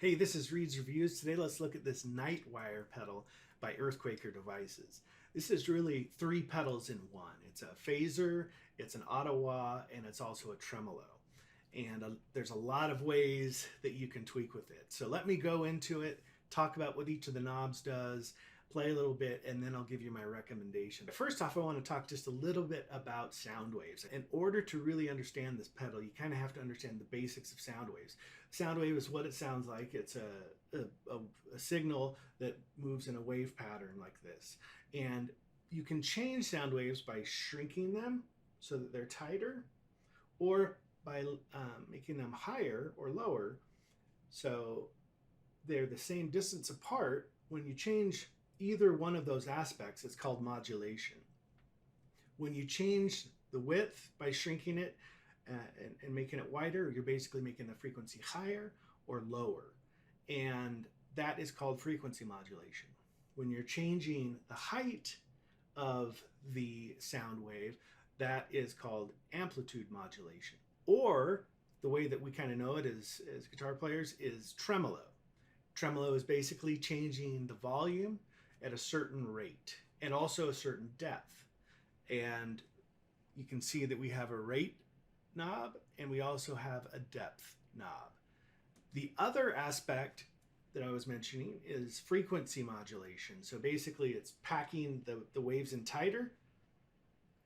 Hey, this is Reid's Reviews. Today let's look at this Nightwire pedal by EarthQuaker Devices. This is really three pedals in one. It's a phaser, it's an auto-wah, and it's also a tremolo. And there's a lot of ways that you can tweak with it. So let me go into it, talk about what each of the knobs does, play a little bit, and then I'll give you my recommendation. First off, I want to talk just a little bit about sound waves. In order to really understand this pedal, you kind of have to understand the basics of sound waves. Sound wave is what it sounds like. It's a signal that moves in a wave pattern like this. And you can change sound waves by shrinking them so that they're tighter, or by making them higher or lower so they're the same distance apart. When you change either one of those aspects, it's called modulation. When you change the width by shrinking it and making it wider, you're basically making the frequency higher or lower. And that is called frequency modulation. When you're changing the height of the sound wave, that is called amplitude modulation. Or the way that we kind of know it as guitar players is tremolo. Tremolo is basically changing the volume at a certain rate and also a certain depth. And you can see that we have a rate knob and we also have a depth knob. The other aspect that I was mentioning is frequency modulation. So basically it's packing the waves in tighter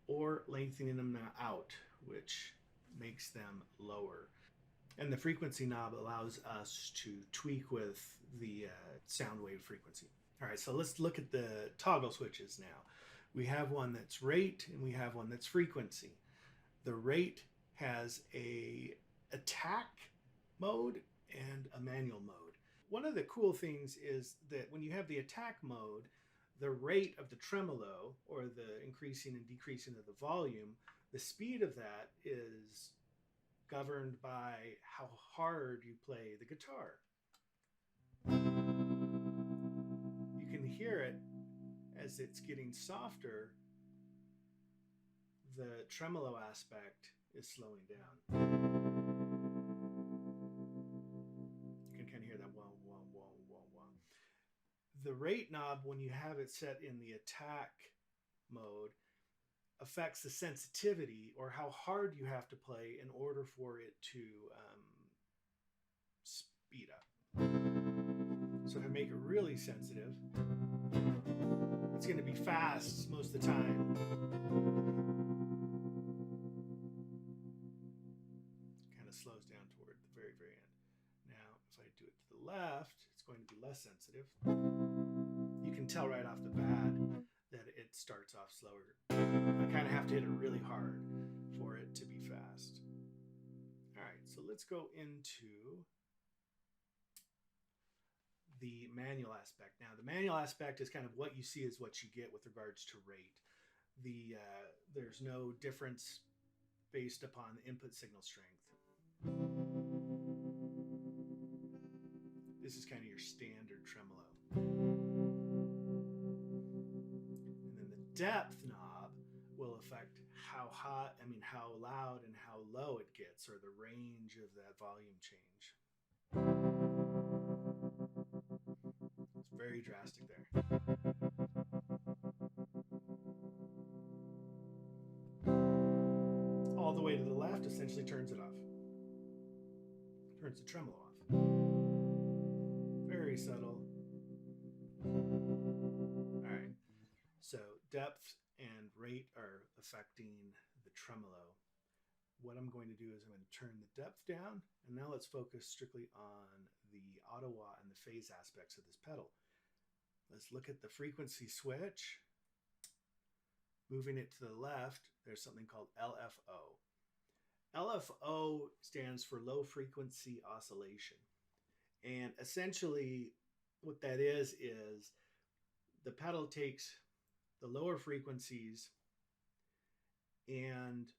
or lengthening them out, which makes them lower. And the frequency knob allows us to tweak with the sound wave frequency. All right, so let's look at the toggle switches now. We have one that's rate and we have one that's frequency. The rate has a attack mode and a manual mode. One of the cool things is that when you have the attack mode, the rate of the tremolo, or the increasing and decreasing of the volume, the speed of that is governed by how hard you play the guitar. You can hear it as it's getting softer, the tremolo aspect is slowing down. You can kind of hear that wah, wah, wah, wah, wah. The rate knob, when you have it set in the attack mode, affects the sensitivity, or how hard you have to play in order for it to speed up. So to make it really sensitive, it's going to be fast most of the time. Kind of slows down toward the very, very end. Now, if I do it to the left, it's going to be less sensitive. You can tell right off the bat that it starts off slower. I kind of have to hit it really hard for it to be fast. All right, so let's go into the manual aspect. Now, the manual aspect is kind of what you see is what you get with regards to rate. There's no difference based upon the input signal strength. This is kind of your standard tremolo. And then the depth knob will affect how loud and how low it gets, or the range of that volume change. It's very drastic there. All the way to the left essentially turns it off. Turns the tremolo off. Very subtle. All right. So depth and rate are affecting the tremolo. What I'm going to do is I'm going to turn the depth down, and now let's focus strictly on the auto-wah and the phase aspects of this pedal. Let's look at the frequency switch. Moving it to the left, there's something called LFO. LFO stands for low frequency oscillation. And essentially what that is the pedal takes the lower frequencies and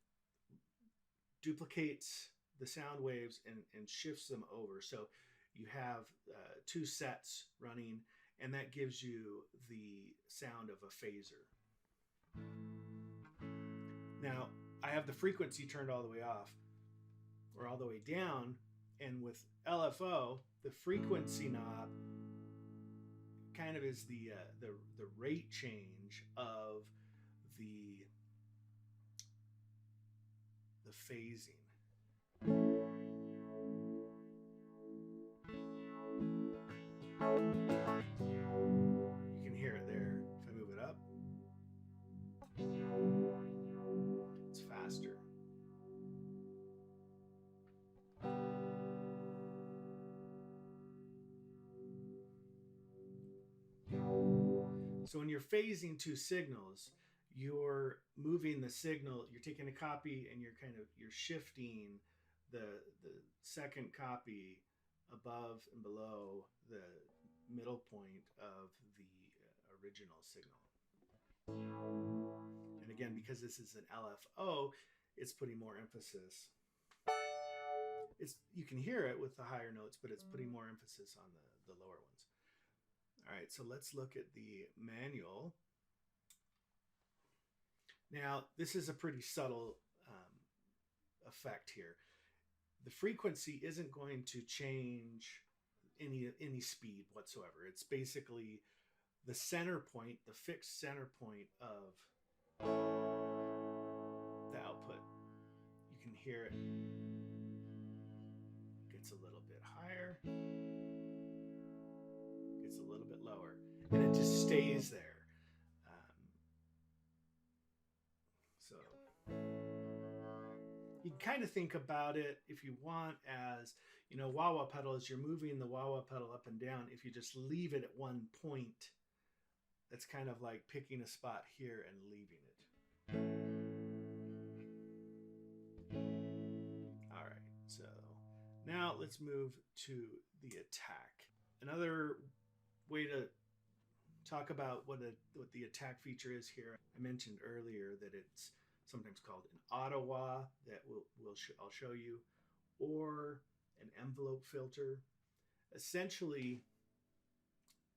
duplicates the sound waves and shifts them over. So you have two sets running, and that gives you the sound of a phaser. Now, I have the frequency turned all the way off or all the way down, And with LFO, the frequency knob kind of is the rate change of the phasing. You can hear it there. If I move it up, it's faster. So when you're phasing two signals, you're moving the signal, you're taking a copy and you're shifting the second copy above and below the middle point of the original signal. And again, because this is an LFO, it's putting more emphasis. You can hear it with the higher notes, but it's putting more emphasis on the lower ones. All right, so let's look at the manual. Now, this is a pretty subtle effect here. The frequency isn't going to change any speed whatsoever. It's basically the center point, the fixed center point of the output. You can hear it gets a little bit higher, gets a little bit lower, and it just stays there. So you can kind of think about it, if you want, as, you know, wah-wah pedal, as you're moving the wah-wah pedal up and down. If you just leave it at one point, that's kind of like picking a spot here and leaving it. All right, so now let's move to the attack. Another way to talk about what the attack feature is here. I mentioned earlier that it's sometimes called an auto-wah, that I'll show you, or an envelope filter. Essentially,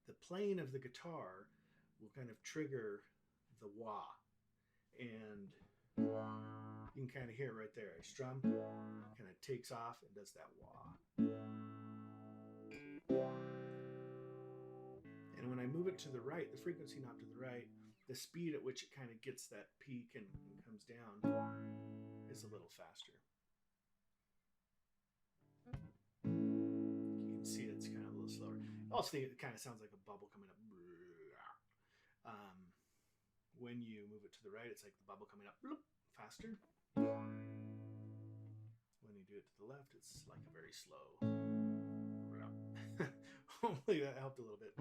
the playing of the guitar will kind of trigger the wah, and you can kind of hear it right there. I strum, kind of takes off and does that wah. And when I move it to the right, the frequency knob to the right, the speed at which it kind of gets that peak and comes down is a little faster. You can see it's kind of a little slower. I also think it kind of sounds like a bubble coming up. When you move it to the right, it's like the bubble coming up faster. When you do it to the left, it's like a very slow. Hopefully that helped a little bit.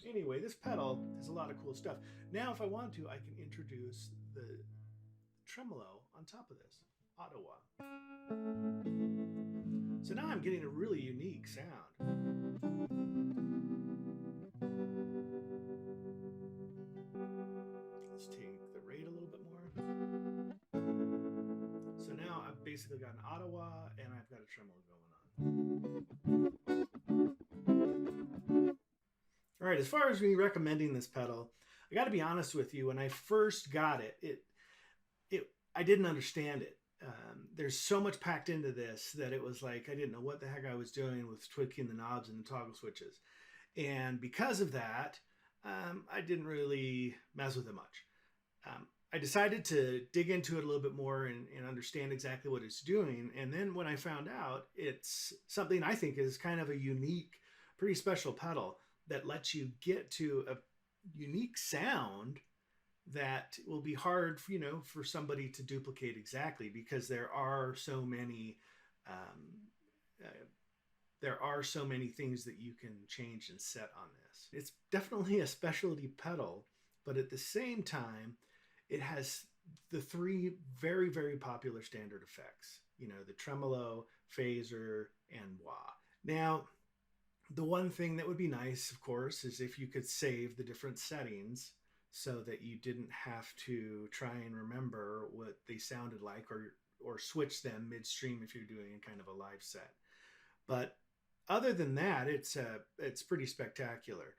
Anyway, this pedal has a lot of cool stuff. Now, if I want to, I can introduce the tremolo on top of this, auto-wah. So now I'm getting a really unique sound. Let's take the Reid a little bit more. So now I've basically got an auto-wah and I've got a tremolo going on. All right, as far as me recommending this pedal, I got to be honest with you. When I first got it, I didn't understand it. There's so much packed into this that it was like I didn't know what the heck I was doing with tweaking the knobs and the toggle switches. And because of that, I didn't really mess with it much. I decided to dig into it a little bit more and understand exactly what it's doing. And then when I found out, it's something I think is kind of a unique, pretty special pedal that lets you get to a unique sound that will be hard, for somebody to duplicate exactly, because there are so many things that you can change and set on this. It's definitely a specialty pedal, but at the same time, it has the three very, very popular standard effects, the tremolo, phaser, and wah. Now, the one thing that would be nice, of course, is if you could save the different settings so that you didn't have to try and remember what they sounded like, or switch them midstream if you're doing kind of a live set. But other than that, it's pretty spectacular.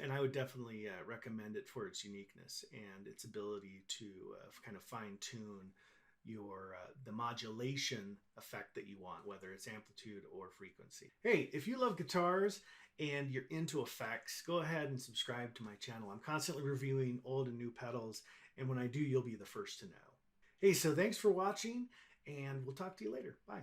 And I would definitely recommend it for its uniqueness and its ability to kind of fine tune your the modulation effect that you want, whether it's amplitude or frequency. Hey, if you love guitars and you're into effects, go ahead and subscribe to my channel. I'm constantly reviewing old and new pedals, and when I do, you'll be the first to know. Hey, so thanks for watching, and we'll talk to you later. Bye.